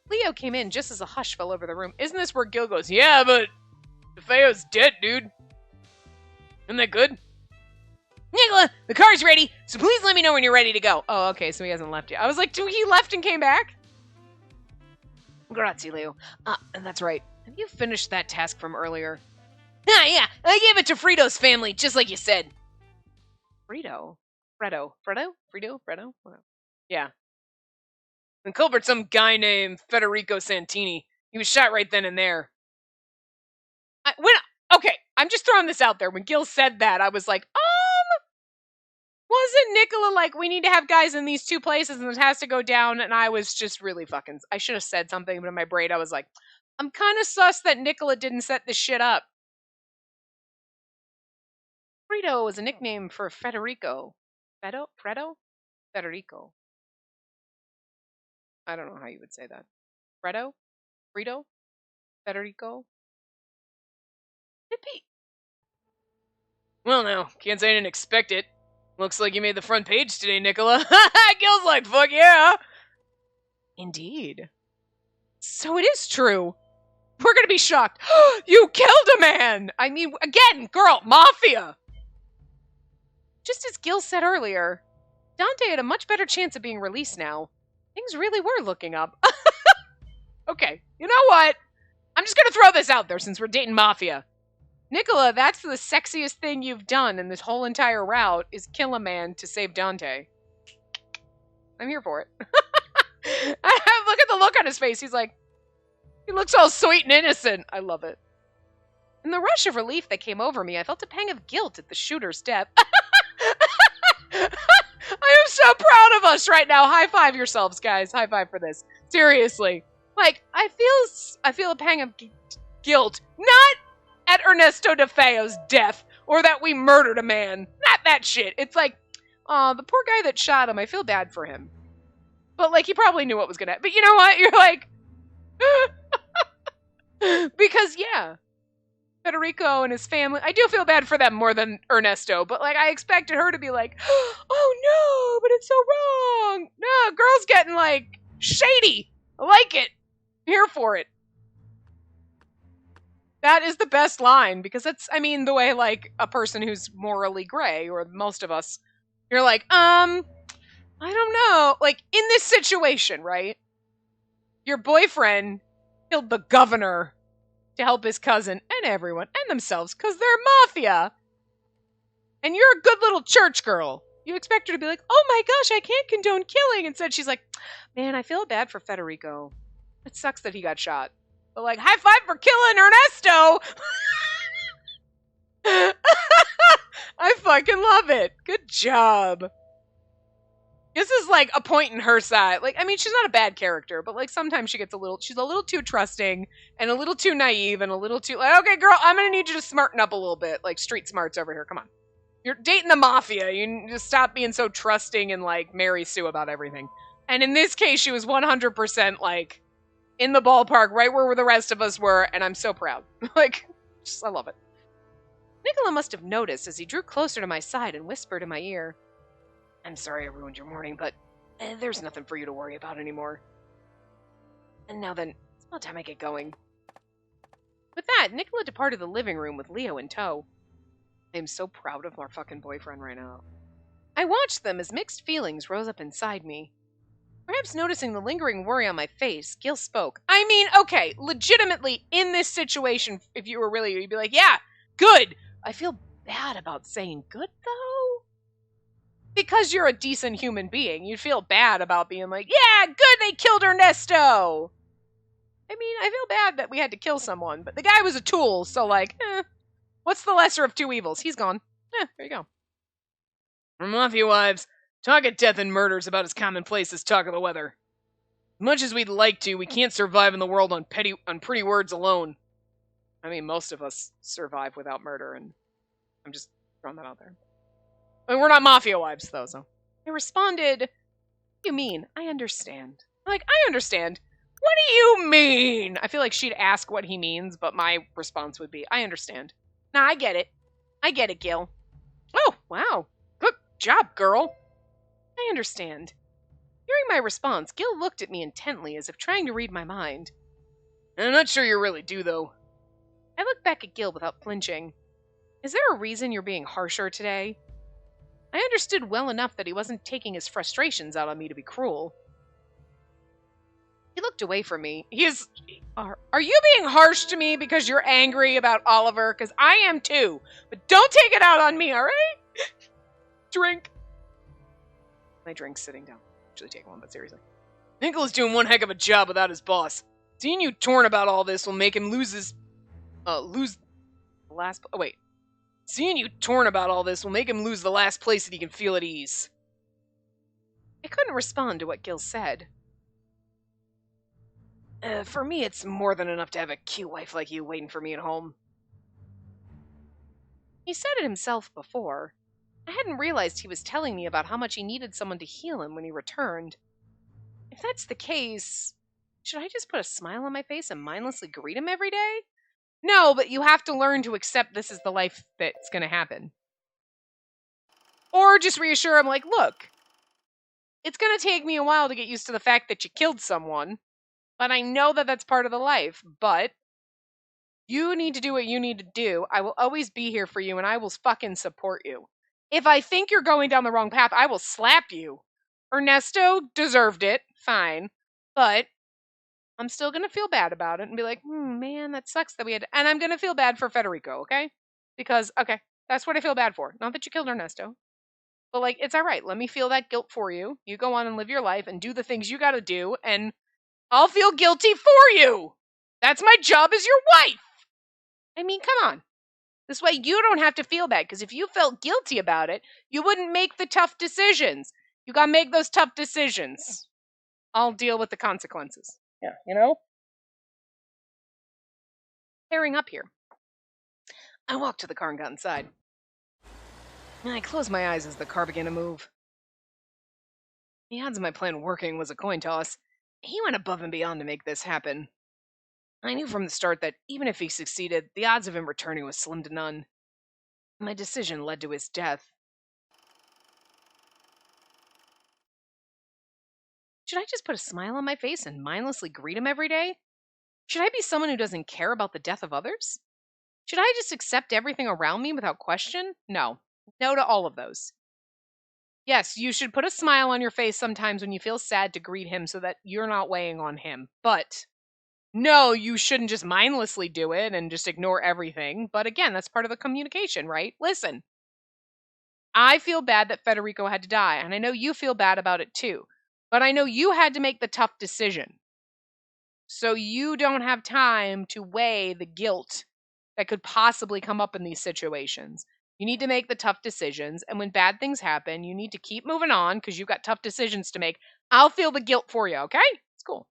Leo came in just as a hush fell over the room. Isn't this where Gil goes, yeah, but DeFeo's dead, dude. Isn't that good? Nicola, the car's ready, so please let me know when you're ready to go. Oh, okay, so he hasn't left yet. I was like, he left and came back? Grazie, Leo. That's right. Have you finished that task from earlier? Yeah, I gave it to Frito's family, just like you said. Fredo? Fredo? Yeah. And culprit some guy named Federico Santini. He was shot right then and there. Okay, I'm just throwing this out there. When Gil said that, I was like, wasn't Nicola like, we need to have guys in these two places and it has to go down? And I was just really I should have said something, but in my brain I was like, I'm kind of sus that Nicola didn't set this shit up. Fredo was a nickname for Federico. Fredo? Federico. I don't know how you would say that. Fredo? Federico? Yippee. Well now, can't say I didn't expect it. Looks like you made the front page today, Nicola. Gil's like, fuck yeah. Indeed. So it is true. We're gonna be shocked. You killed a man! I mean, again, girl, mafia! Just as Gil said earlier, Dante had a much better chance of being released now. Things really were looking up. Okay, you know what? I'm just gonna throw this out there since we're dating Mafia. Nicola, that's the sexiest thing you've done in this whole entire route is kill a man to save Dante. I'm here for it. Look at the look on his face. He's like, he looks all sweet and innocent. I love it. In the rush of relief that came over me, I felt a pang of guilt at the shooter's death. I am so proud of us right now. High five yourselves, guys. High five for this. Seriously. Like, I feel a pang of guilt. Not at Ernesto De Feo's death or that we murdered a man. Not that shit. It's like, the poor guy that shot him, I feel bad for him. But, like, he probably knew what was gonna happen. But you know what? You're like... because, yeah. Federico and his family, I do feel bad for them more than Ernesto, but, like, I expected her to be like, oh, no, but it's so wrong. No, girl's getting, like, shady. I like it. I'm here for it. That is the best line, because that's, I mean, the way, like, a person who's morally gray, or most of us, you're like, I don't know. Like, in this situation, right? Your boyfriend killed the governor to help his cousin and everyone and themselves because they're mafia. And you're a good little church girl. You expect her to be like, oh my gosh, I can't condone killing. Instead, she's like, man, I feel bad for Federico. It sucks that he got shot. But, like, high five for killing Ernesto! I fucking love it. Good job. This is, like, a point in her side. Like, I mean, she's not a bad character, but, like, sometimes she's a little too trusting and a little too naive and a little too, like, okay, girl, I'm gonna need you to smarten up a little bit. Like, street smarts over here. Come on. You're dating the mafia. You just stop being so trusting and, like, Mary Sue about everything. And in this case, she was 100%, like, in the ballpark, right where the rest of us were, and I'm so proud. Like, just, I love it. Nicola must have noticed as he drew closer to my side and whispered in my ear, I'm sorry I ruined your morning, but there's nothing for you to worry about anymore. And now then, it's about time I get going. With that, Nicola departed the living room with Leo in tow. I am so proud of our fucking boyfriend right now. I watched them as mixed feelings rose up inside me. Perhaps noticing the lingering worry on my face, Gil spoke. I mean, okay, legitimately, in this situation, if you were really, you'd be like, yeah, good. I feel bad about saying good, though. Because you're a decent human being, you'd feel bad about being like, yeah, good, they killed Ernesto. I mean, I feel bad that we had to kill someone, but the guy was a tool, so, like, what's the lesser of two evils? He's gone. There you go. For Mafia wives, talk of death and murder is about as commonplace as talk of the weather. As much as we'd like to, we can't survive in the world on pretty words alone. I mean, most of us survive without murder, and I'm just throwing that out there. I mean, we're not Mafia wives, though, so. I responded, what do you mean? I understand. Like, I understand. What do you mean? I feel like she'd ask what he means, but my response would be, I understand. Nah, I get it. I get it, Gil. Oh, wow. Good job, girl. I understand. Hearing my response, Gil looked at me intently as if trying to read my mind. I'm not sure you really do, though. I looked back at Gil without flinching. Is there a reason you're being harsher today? I understood well enough that he wasn't taking his frustrations out on me to be cruel. He looked away from me. Are you being harsh to me because you're angry about Oliver? Because I am too. But don't take it out on me, alright? Drink. My drink's sitting down. Actually take one, but seriously. Nicola's doing one heck of a job without his boss. Seeing you torn about all this will make him lose the last... Oh, wait. Seeing you torn about all this will make him lose the last place that he can feel at ease. I couldn't respond to what Gil said. For me, it's more than enough to have a cute wife like you waiting for me at home. He said it himself before. I hadn't realized he was telling me about how much he needed someone to heal him when he returned. If that's the case, should I just put a smile on my face and mindlessly greet him every day? No, but you have to learn to accept this is the life that's going to happen. Or just reassure him, like, look, it's going to take me a while to get used to the fact that you killed someone, but I know that that's part of the life, but you need to do what you need to do. I will always be here for you, and I will fucking support you. If I think you're going down the wrong path, I will slap you. Ernesto deserved it, fine, but I'm still going to feel bad about it and be like, man, that sucks that we had to... And I'm going to feel bad for Federico, okay? Because, okay, that's what I feel bad for. Not that you killed Ernesto. But, like, it's all right. Let me feel that guilt for you. You go on and live your life and do the things you got to do, and I'll feel guilty for you. That's my job as your wife. I mean, come on. This way you don't have to feel bad, because if you felt guilty about it, you wouldn't make the tough decisions. You got to make those tough decisions. I'll deal with the consequences. Yeah, you know? Pairing up here. I walked to the car and got inside. I closed my eyes as the car began to move. The odds of my plan working was a coin toss. He went above and beyond to make this happen. I knew from the start that even if he succeeded, the odds of him returning was slim to none. My decision led to his death. Should I just put a smile on my face and mindlessly greet him every day? Should I be someone who doesn't care about the death of others? Should I just accept everything around me without question? No. No to all of those. Yes, you should put a smile on your face sometimes when you feel sad to greet him so that you're not weighing on him. But no, you shouldn't just mindlessly do it and just ignore everything. But again, that's part of the communication, right? Listen, I feel bad that Federico had to die, and I know you feel bad about it too. But I know you had to make the tough decision. So you don't have time to weigh the guilt that could possibly come up in these situations. You need to make the tough decisions, and when bad things happen, you need to keep moving on because you've got tough decisions to make. I'll feel the guilt for you, okay? It's cool.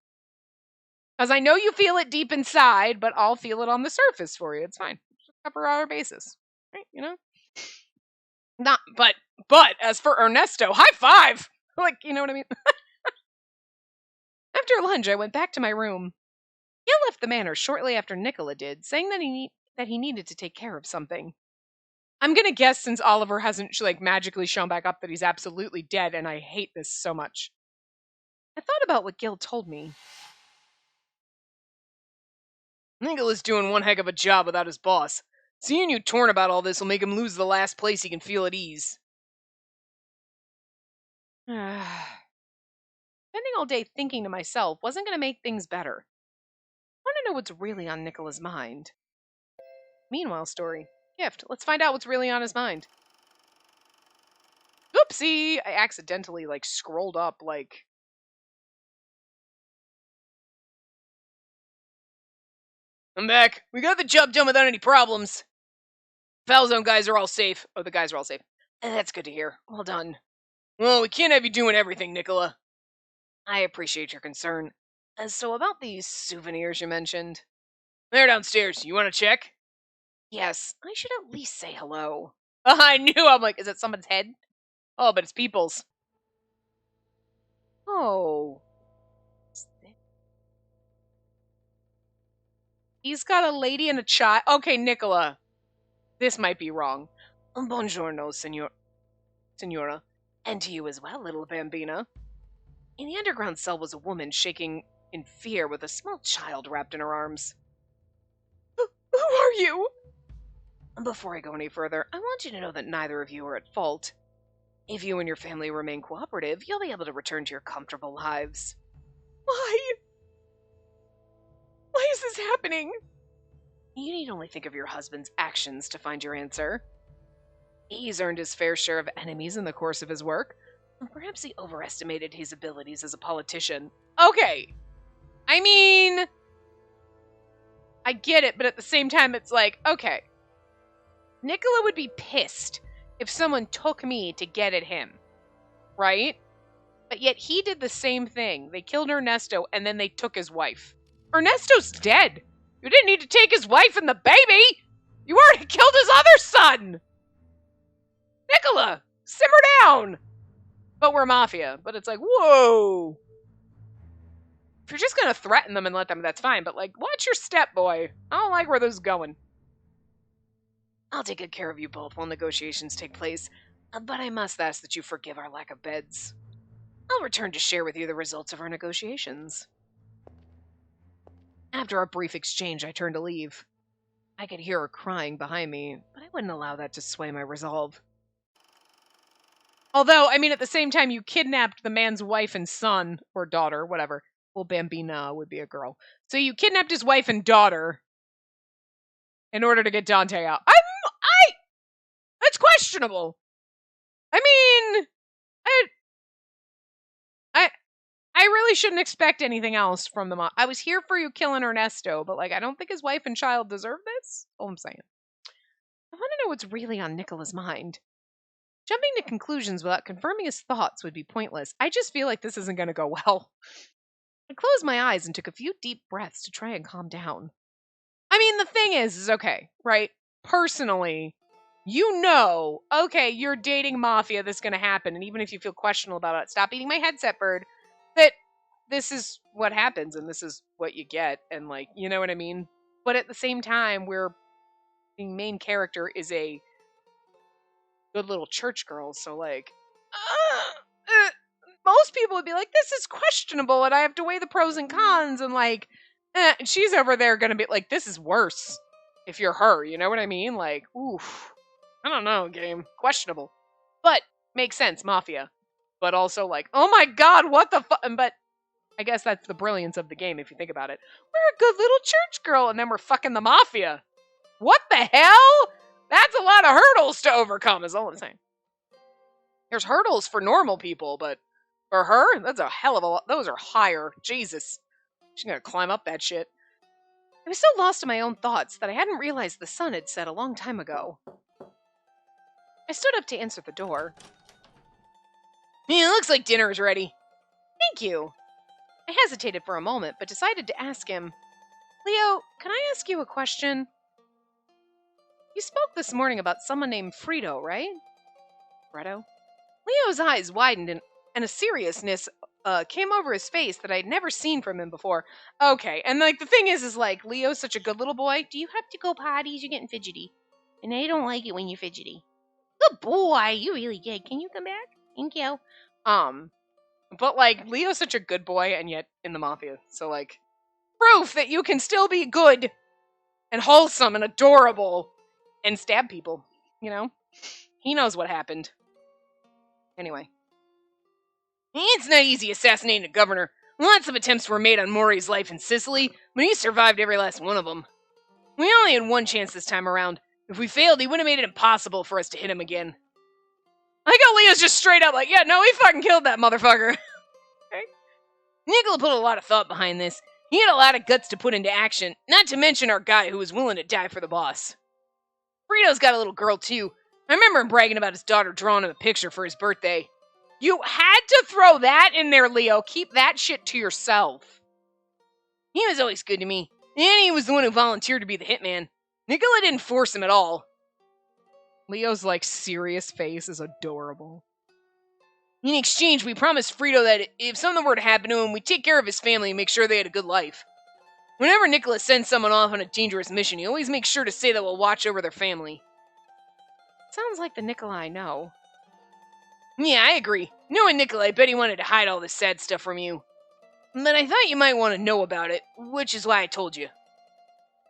Because I know you feel it deep inside, but I'll feel it on the surface for you. It's fine. Just cover our bases. Right? You know? Not, but as for Ernesto, high five! Like, you know what I mean? After lunch, I went back to my room. He left the manor shortly after Nicola did, saying that he needed to take care of something. I'm gonna guess since Oliver hasn't magically shown back up that he's absolutely dead, and I hate this so much. I thought about what Gil told me. Nicola's doing one heck of a job without his boss. Seeing you torn about all this will make him lose the last place he can feel at ease. Spending all day thinking to myself wasn't going to make things better. I want to know what's really on Nicola's mind. Meanwhile story. Gift. Let's find out what's really on his mind. Oopsie! I accidentally, scrolled up, I'm back. We got the job done without any problems. Falzone guys are all safe. Oh, the guys are all safe. That's good to hear. Well done. Well, we can't have you doing everything, Nicola. I appreciate your concern. So about these souvenirs you mentioned. They're downstairs. You want to check? Yes, I should at least say hello. I knew. I'm like, is it someone's head? Oh, but it's people's. Oh. He's got a lady and a child. Okay, Nicola. This might be wrong. Buongiorno, signora. And to you as well, little bambina. In the underground cell was a woman shaking in fear with a small child wrapped in her arms. Who are you? Before I go any further, I want you to know that neither of you are at fault. If you and your family remain cooperative, you'll be able to return to your comfortable lives. Why? Why is this happening? You need only think of your husband's actions to find your answer. He's earned his fair share of enemies in the course of his work. Perhaps he overestimated his abilities as a politician. Okay. I mean, I get it, but at the same time, it's like, okay. Nicola would be pissed if someone took me to get at him. Right? But yet he did the same thing. They killed Ernesto, and then they took his wife. Ernesto's dead. You didn't need to take his wife and the baby. You already killed his other son. Nicola, simmer down. But we're mafia. But it's like, whoa. If you're just going to threaten them and let them, that's fine. But, watch your step, boy. I don't like where this is going. I'll take good care of you both while negotiations take place. But I must ask that you forgive our lack of beds. I'll return to share with you the results of our negotiations. After a brief exchange, I turned to leave. I could hear her crying behind me, but I wouldn't allow that to sway my resolve. Although, I mean, at the same time, you kidnapped the man's wife and son, or daughter, whatever. Well, Bambina would be a girl. So you kidnapped his wife and daughter in order to get Dante out. That's questionable. I mean, I I really shouldn't expect anything else from the mom. I was here for you killing Ernesto, but like I don't think his wife and child deserve this. All I'm saying. I want to know what's really on Nicola's mind. Jumping to conclusions without confirming his thoughts would be pointless. I just feel like this isn't going to go well. I closed my eyes and took a few deep breaths to try and calm down. I mean, the thing is okay, right? Personally, okay, you're dating Mafia, this is going to happen. And even if you feel questionable about it, stop eating my headset, bird. That this is what happens and this is what you get. And, like, you know what I mean? But at the same time, the main character is a good little church girl. So, like, most people would be like, this is questionable. And I have to weigh the pros and cons. And, like, she's over there going to be like, this is worse. If you're her, you know what I mean? Like, oof. I don't know, game. Questionable. But, makes sense, Mafia. But also, like, oh my god, what the fuck? But, I guess that's the brilliance of the game, if you think about it. We're a good little church girl, and then we're fucking the Mafia. What the hell? That's a lot of hurdles to overcome, is all I'm saying. There's hurdles for normal people, but for her, that's a hell of a lot. Those are higher. Jesus. She's gonna climb up that shit. I was so lost in my own thoughts that I hadn't realized the sun had set a long time ago. I stood up to answer the door. Yeah, looks like dinner is ready. Thank you. I hesitated for a moment, but decided to ask him, Leo, can I ask you a question? You spoke this morning about someone named Frito, right? Fredo? Leo's eyes widened and a seriousness came over his face that I'd never seen from him before. Okay, and like the thing is like, Leo's such a good little boy. Do you have to go potties? You're getting fidgety. And I don't like it when you're fidgety. Good boy, you're really good. Can you come back? Thank you. But like, Leo's such a good boy, and yet in the Mafia. So like, proof that you can still be good and wholesome and adorable and stab people, you know? He knows what happened. Anyway. It's not easy assassinating a governor. Lots of attempts were made on Maury's life in Sicily, but he survived every last one of them. We only had one chance this time around. If we failed, he would have made it impossible for us to hit him again. I got Leo's just straight up like, yeah, no, he fucking killed that motherfucker. Okay. Nicola put a lot of thought behind this. He had a lot of guts to put into action, not to mention our guy who was willing to die for the boss. Frito's got a little girl, too. I remember him bragging about his daughter drawing him a picture for his birthday. You had to throw that in there, Leo. Keep that shit to yourself. He was always good to me, and he was the one who volunteered to be the hitman. Nicola didn't force him at all. Leo's, like, serious face is adorable. In exchange, we promised Frito that if something were to happen to him, we'd take care of his family and make sure they had a good life. Whenever Nicola sends someone off on a dangerous mission, he always makes sure to say that we'll watch over their family. Sounds like the Nicola I know. Yeah, I agree. Knowing Nicola, I bet he wanted to hide all this sad stuff from you. But I thought you might want to know about it, which is why I told you.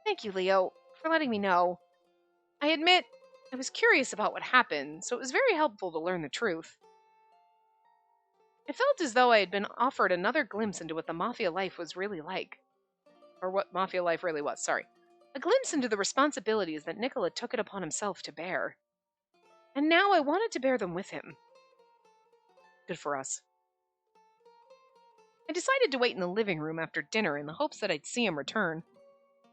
Thank you, Leo, for letting me know. I admit, I was curious about what happened, so it was very helpful to learn the truth. I felt as though I had been offered another glimpse into what the Mafia life was really like. Or what Mafia life really was, sorry. A glimpse into the responsibilities that Nicola took it upon himself to bear. And now I wanted to bear them with him. Good for us. I decided to wait in the living room after dinner in the hopes that I'd see him return.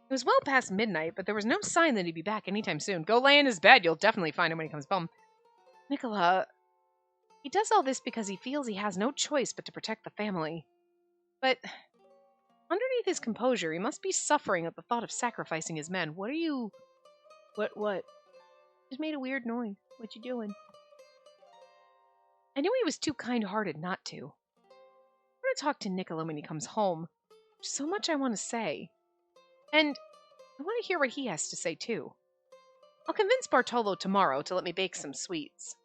It was well past midnight, but there was no sign that he'd be back anytime soon. Go lay in his bed, you'll definitely find him when he comes home. Nicola, he does all this because he feels he has no choice but to protect the family. But underneath his composure, he must be suffering at the thought of sacrificing his men. What are you... What? Just made a weird noise. What you doing? I knew he was too kind-hearted not to. I'm going to talk to Nicola when he comes home. There's so much I want to say. And I want to hear what he has to say, too. I'll convince Bartolo tomorrow to let me bake some sweets.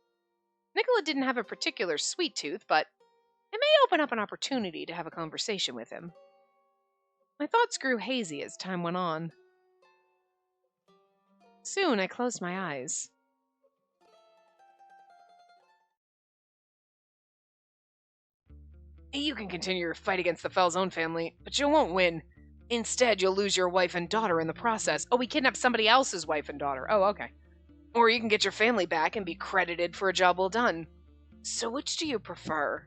Nicola didn't have a particular sweet tooth, but it may open up an opportunity to have a conversation with him. My thoughts grew hazy as time went on. Soon I closed my eyes. You can continue your fight against the Falzone family, but you won't win. Instead, you'll lose your wife and daughter in the process. Oh, we kidnapped somebody else's wife and daughter. Oh, okay. Or you can get your family back and be credited for a job well done. So which do you prefer?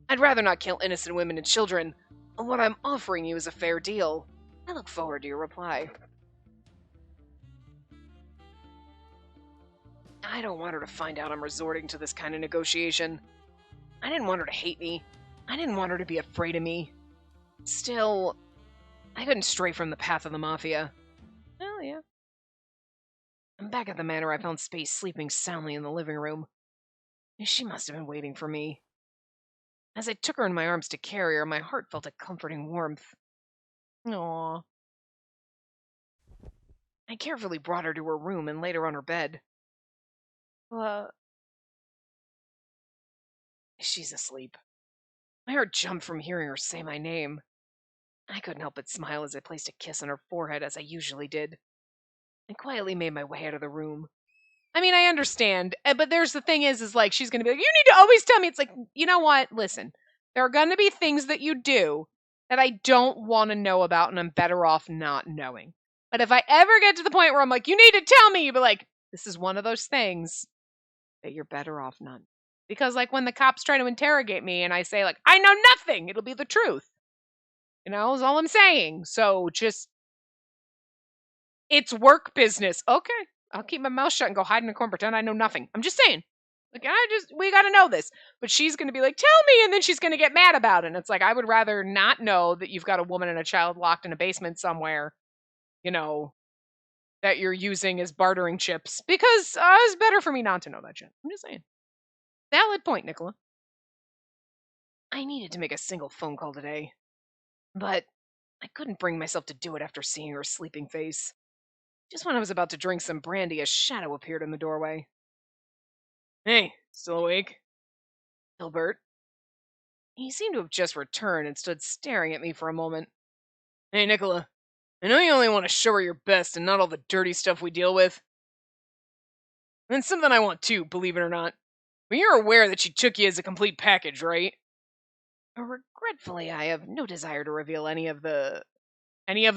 I'd rather not kill innocent women and children. What I'm offering you is a fair deal. I look forward to your reply. I don't want her to find out I'm resorting to this kind of negotiation. I didn't want her to hate me. I didn't want her to be afraid of me. Still, I couldn't stray from the path of the Mafia. Oh, yeah. I'm back at the manor. I found Spacey sleeping soundly in the living room. She must have been waiting for me. As I took her in my arms to carry her, my heart felt a comforting warmth. Aww. I carefully brought her to her room and laid her on her bed. She's asleep. My heart jumped from hearing her say my name. I couldn't help but smile as I placed a kiss on her forehead as I usually did. I quietly made my way out of the room. I mean, I understand, but there's the thing is like, she's gonna be like, you need to always tell me. It's like, you know what? Listen, there are gonna be things that you do that I don't want to know about, and I'm better off not knowing. But if I ever get to the point where I'm like, you need to tell me, you'll be like, this is one of those things that you're better off not. Because, like, when the cops try to interrogate me and I say, like, I know nothing, it'll be the truth. You know, is all I'm saying. So just, it's work business. Okay, I'll keep my mouth shut and go hide in a corner, pretend I know nothing. I'm just saying. Like, we gotta know this. But she's gonna be like, tell me, and then she's gonna get mad about it. And it's like, I would rather not know that you've got a woman and a child locked in a basement somewhere, you know, that you're using as bartering chips. Because it's better for me not to know that shit. I'm just saying. Valid point, Nicola. I needed to make a single phone call today. But I couldn't bring myself to do it after seeing her sleeping face. Just when I was about to drink some brandy, a shadow appeared in the doorway. Hey, still awake? Gilbert. He seemed to have just returned and stood staring at me for a moment. Hey, Nicola. I know you only want to show her your best and not all the dirty stuff we deal with. And something I want too, believe it or not. But you're aware that she took you as a complete package, right? Regretfully, I have no desire to reveal any of the what?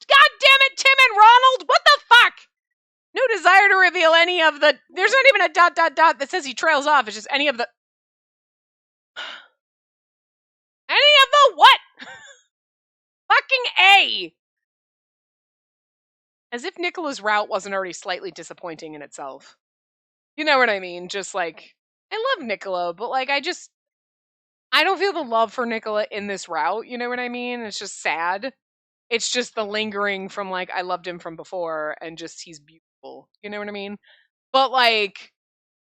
God damn it, Tim and Ronald! What the fuck? No desire to reveal any of the... There's not even a ... that says he trails off. It's just any of the... Any of the what? Fucking A! As if Nicola's route wasn't already slightly disappointing in itself. You know what I mean? Just like, I love Nicola, but like, I don't feel the love for Nicola in this route. You know what I mean? It's just sad. It's just the lingering from like, I loved him from before and just he's beautiful. You know what I mean? But like,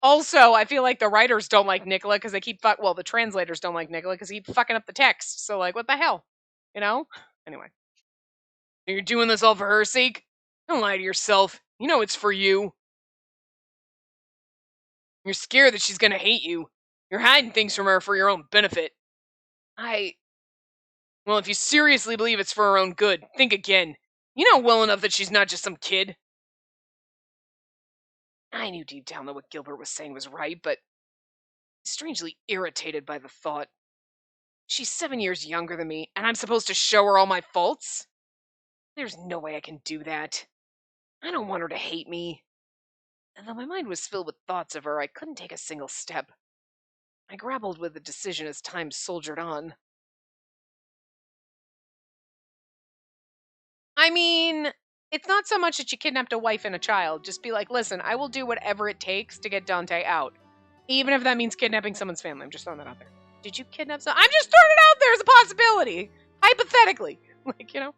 also, I feel like the writers don't like Nicola because they keep the translators don't like Nicola because he keep fucking up the text. So like, what the hell? You know? Anyway. You're doing this all for her sake? Don't lie to yourself. You know it's for you. You're scared that she's gonna hate you. You're hiding things from her for your own benefit. Well, if you seriously believe it's for her own good, think again. You know well enough that she's not just some kid. I knew deep down that what Gilbert was saying was right, but strangely irritated by the thought. She's 7 years younger than me, and I'm supposed to show her all my faults? There's no way I can do that. I don't want her to hate me. And though my mind was filled with thoughts of her, I couldn't take a single step. I grappled with the decision as time soldiered on. I mean, it's not so much that you kidnapped a wife and a child. Just be like, listen, I will do whatever it takes to get Dante out. Even if that means kidnapping someone's family. I'm just throwing that out there. Did you kidnap someone? I'm just throwing it out there as a possibility. Hypothetically. Like, you know.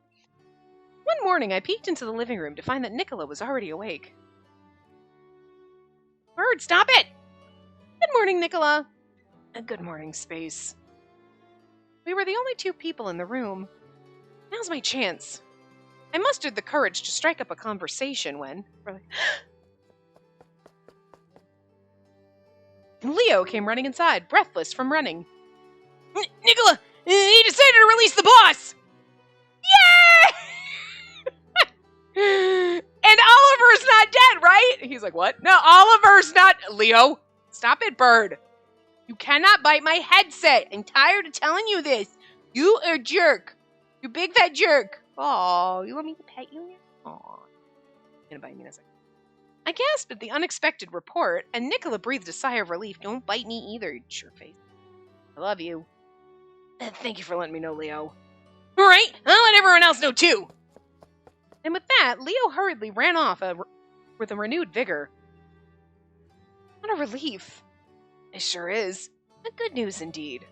One morning, I peeked into the living room to find that Nicola was already awake. Bird, stop it! Good morning, Nicola. Good morning, Space. We were the only two people in the room. Now's my chance. I mustered the courage to strike up a conversation when... Leo came running inside, breathless from running. Nicola! He decided to release the boss! Yay! And Oliver's not dead, right? He's like, what? No, Oliver's not... Leo, stop it, Bird. You cannot bite my headset. I'm tired of telling you this. You a jerk. You big fat jerk. Oh, you want me to pet you now? Aw. You're gonna bite me in a second. I gasped at the unexpected report, and Nicola breathed a sigh of relief. Don't bite me either, you jerkface. I love you. Thank you for letting me know, Leo. All right, I'll let everyone else know too. And with that, Leo hurriedly ran off with a renewed vigor. What a relief. It sure is. A good news indeed.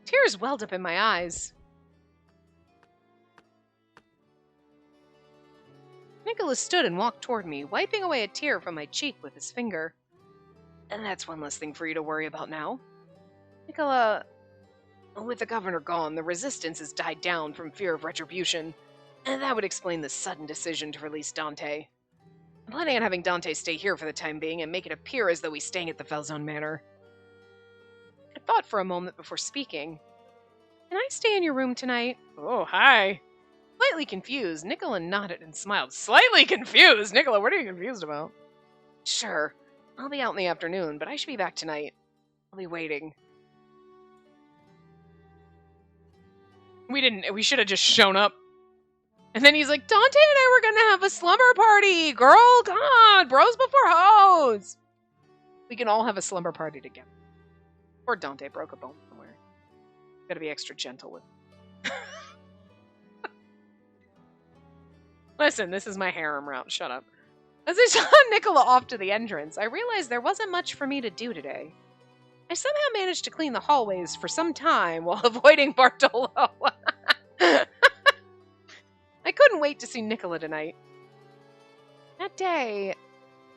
Tears welled up in my eyes. Nicholas stood and walked toward me, wiping away a tear from my cheek with his finger. And that's one less thing for you to worry about now. Nicola, with the governor gone, the resistance has died down from fear of retribution, and that would explain the sudden decision to release Dante. I'm planning on having Dante stay here for the time being and make it appear as though he's staying at the Falzone Manor. I thought for a moment before speaking. Can I stay in your room tonight? Oh, hi. Slightly confused, Nicola nodded and smiled. Slightly confused? Nicola, what are you confused about? Sure. I'll be out in the afternoon, but I should be back tonight. I'll be waiting. We should have just shown up. And then he's like, Dante and I were gonna have a slumber party! Girl, come on! Bros before hoes! We can all have a slumber party together. Or Dante broke a bone somewhere. Gotta be extra gentle with him. Listen, this is my harem route. Shut up. As I saw Nicola off to the entrance, I realized there wasn't much for me to do today. I somehow managed to clean the hallways for some time while avoiding Bartolo. I couldn't wait to see Nicola tonight. That day,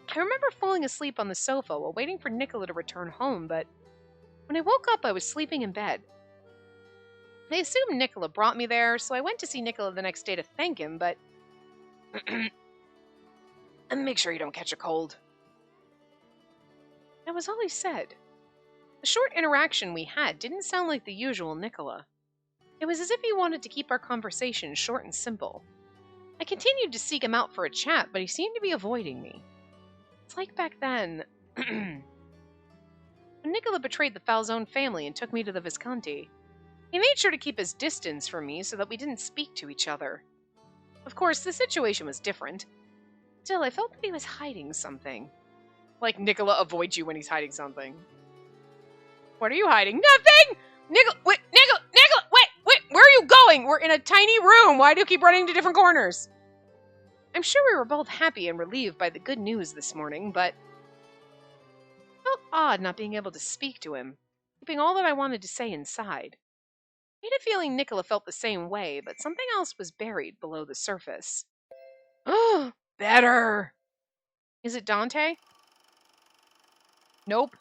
I remember falling asleep on the sofa while waiting for Nicola to return home, but when I woke up, I was sleeping in bed. I assumed Nicola brought me there, so I went to see Nicola the next day to thank him, but... and make sure you don't catch a cold. That was all he said. The short interaction we had didn't sound like the usual Nicola. It was as if he wanted to keep our conversation short and simple. I continued to seek him out for a chat, but he seemed to be avoiding me. It's like back then, when Nicola betrayed the Falzone family and took me to the Visconti. He made sure to keep his distance from me so that we didn't speak to each other. Of course, the situation was different. Still, I felt that he was hiding something. Like Nicola avoids you when he's hiding something. What are you hiding? Nothing! Nicola, wait, where are you going? We're in a tiny room. Why do you keep running to different corners? I'm sure we were both happy and relieved by the good news this morning, but it felt odd not being able to speak to him, keeping all that I wanted to say inside. I had a feeling Nicola felt the same way, but something else was buried below the surface. Oh, better. Is it Dante? Nope.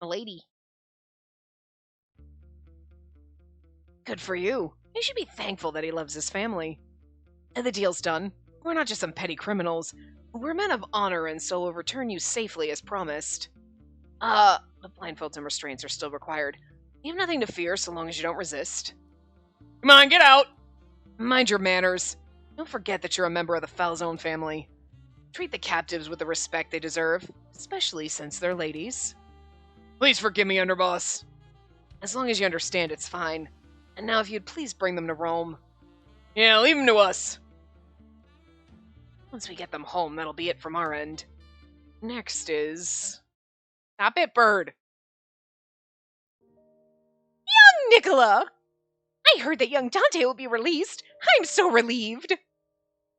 A lady. Good for you. You should be thankful that he loves his family. And the deal's done. We're not just some petty criminals. We're men of honor, and so will return you safely as promised. The blindfolds and restraints are still required. You have nothing to fear so long as you don't resist. Come on, get out! Mind your manners. Don't forget that you're a member of the Falzone family. Treat the captives with the respect they deserve, especially since they're ladies. Please forgive me, Underboss. As long as you understand, it's fine. And now if you'd please bring them to Rome. Yeah, leave them to us. Once we get them home, that'll be it from our end. Next is... Stop it, bird! Young Nicola! I heard that young Dante will be released. I'm so relieved.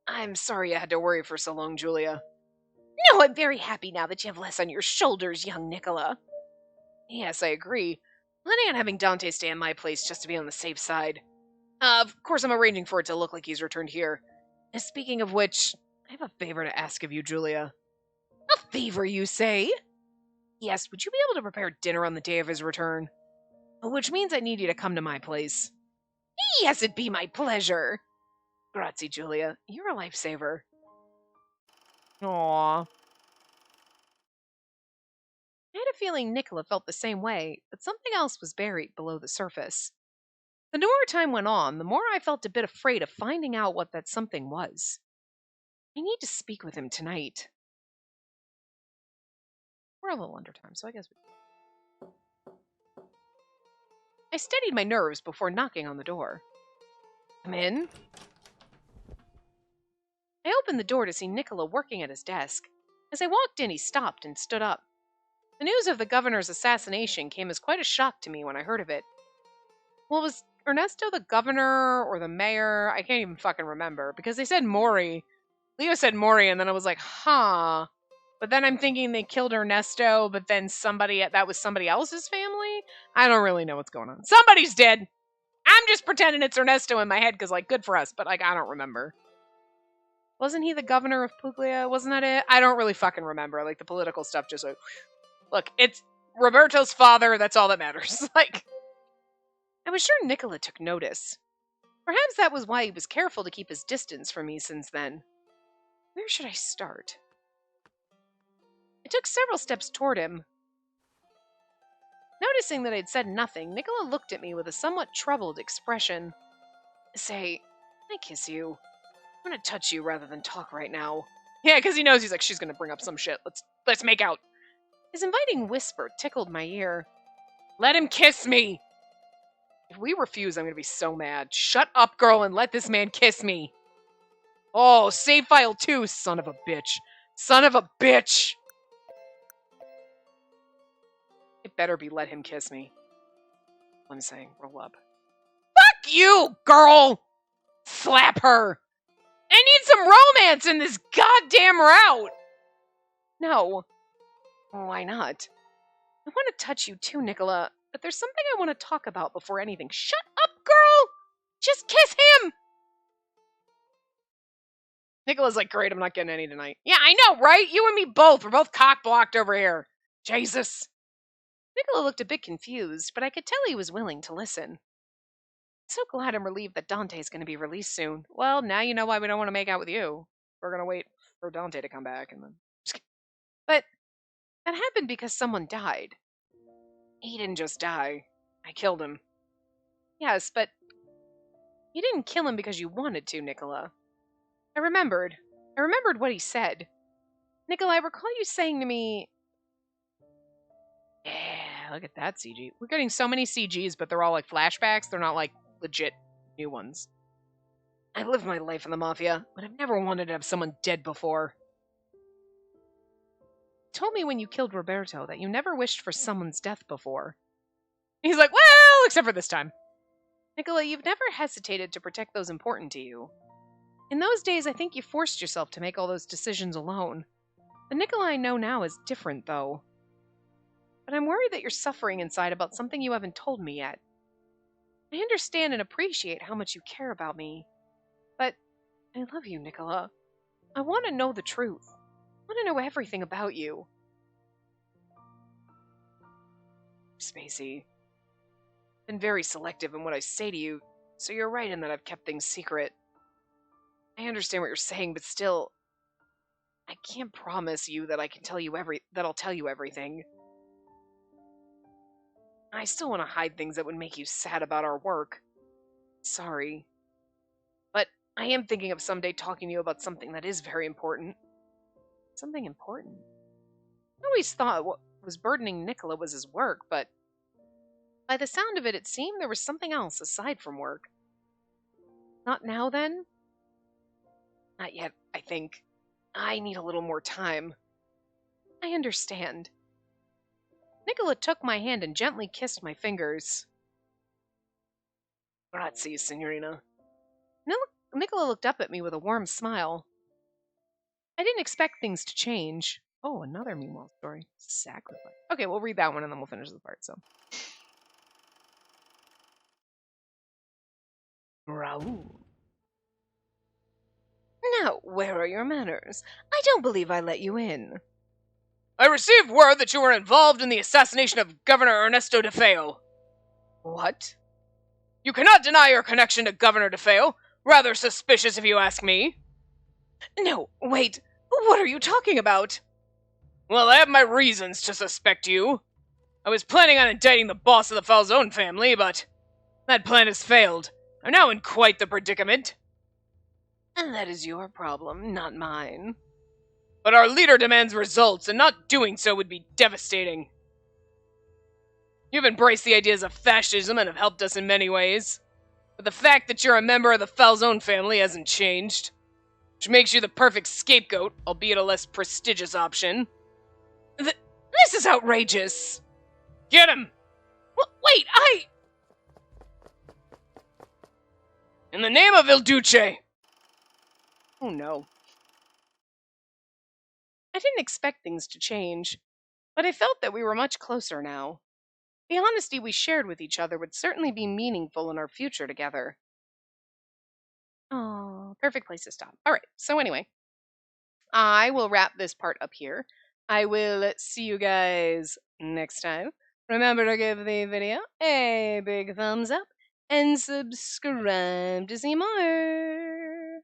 I'm sorry I had to worry for so long, Julia. No, I'm very happy now that you have less on your shoulders, young Nicola. Yes, I agree. Planning on having Dante stay in my place just to be on the safe side. Of course, I'm arranging for it to look like he's returned here. And speaking of which, I have a favor to ask of you, Julia. A favor, you say? Yes, would you be able to prepare dinner on the day of his return? Which means I need you to come to my place. Yes, it'd be my pleasure. Grazie, Julia. You're a lifesaver. Aww. I had a feeling Nicola felt the same way, but something else was buried below the surface. The more time went on, the more I felt a bit afraid of finding out what that something was. I need to speak with him tonight. We're a little under time, so I guess I steadied my nerves before knocking on the door. Come in. I opened the door to see Nicola working at his desk. As I walked in, he stopped and stood up. The news of the governor's assassination came as quite a shock to me when I heard of it. Well, was Ernesto the governor or the mayor? I can't even fucking remember, because they said Mori. Leo said Mori, and then I was like, huh. But then I'm thinking they killed Ernesto, but then that was somebody else's family? I don't really know what's going on. Somebody's dead! I'm just pretending it's Ernesto in my head, because, like, good for us, but, like, I don't remember. Wasn't he the governor of Puglia? Wasn't that it? I don't really fucking remember. Like, the political stuff just like... Look, it's Roberto's father, that's all that matters. Like... I was sure Nicola took notice. Perhaps that was why he was careful to keep his distance from me since then. Where should I start? I took several steps toward him. Noticing that I'd said nothing, Nicola looked at me with a somewhat troubled expression. Say, can I kiss you? I'm gonna touch you rather than talk right now. Yeah, because he knows he's like, she's gonna bring up some shit. Let's make out. His inviting whisper tickled my ear. Let him kiss me! If we refuse, I'm gonna be so mad. Shut up, girl, and let this man kiss me. Oh, save file 2, son of a bitch. Son of a bitch! It better be let him kiss me. I'm saying, roll up. Fuck you, girl! Slap her! I need some romance in this goddamn route! No. Why not? I want to touch you too, Nicola, but there's something I want to talk about before anything. Shut up, girl! Just kiss him! Nicola's like, great, I'm not getting any tonight. Yeah, I know, right? You and me both. We're both cock-blocked over here. Jesus. Nicola looked a bit confused, but I could tell he was willing to listen. I'm so glad I'm relieved that Dante's going to be released soon. Well, now you know why we don't want to make out with you. We're going to wait for Dante to come back and then... But that happened because someone died. He didn't just die. I killed him. Yes, but you didn't kill him because you wanted to, Nicola. I remembered what he said. Nicola, I recall you saying to me... Yeah, look at that CG. We're getting so many CGs, but they're all like flashbacks. They're not like legit new ones. I've lived my life in the Mafia, but I've never wanted to have someone dead before. You told me when you killed Roberto that you never wished for someone's death before. He's like, well, except for this time. Nicola, you've never hesitated to protect those important to you. In those days, I think you forced yourself to make all those decisions alone. The Nicola I know now is different, though. But I'm worried that you're suffering inside about something you haven't told me yet. I understand and appreciate how much you care about me. But I love you, Nicola. I want to know the truth. I want to know everything about you. Spacey. I've been very selective in what I say to you, so you're right in that I've kept things secret. I understand what you're saying, but still, I can't promise you that I'll tell you everything. I still want to hide things that would make you sad about our work. Sorry. But I am thinking of someday talking to you about something that is very important. Something important? I always thought what was burdening Nicola was his work, but by the sound of it, it seemed there was something else aside from work. Not now, then? Not yet, I think. I need a little more time. I understand. Nicola took my hand and gently kissed my fingers. Grazie, signorina. Nicola looked up at me with a warm smile. I didn't expect things to change. Oh, another meanwhile story. Sacrifice. Okay, we'll read that one and then we'll finish the part, so. Raul. Now, where are your manners? I don't believe I let you in. I received word that you were involved in the assassination of Governor Ernesto de Feo. What? You cannot deny your connection to Governor de Feo. Rather suspicious if you ask me. No, wait. What are you talking about? Well, I have my reasons to suspect you. I was planning on indicting the boss of the Falzone family, but that plan has failed. I'm now in quite the predicament. And that is your problem, not mine. But our leader demands results, and not doing so would be devastating. You've embraced the ideas of fascism and have helped us in many ways. But the fact that you're a member of the Falzone family hasn't changed, which makes you the perfect scapegoat, albeit a less prestigious option. This is outrageous! Get him! Wait, In the name of Il Duce! Oh no. I didn't expect things to change, but I felt that we were much closer now. The honesty we shared with each other would certainly be meaningful in our future together. Oh, perfect place to stop. All right, so anyway, I will wrap this part up here. I will see you guys next time. Remember to give the video a big thumbs up and subscribe to see more.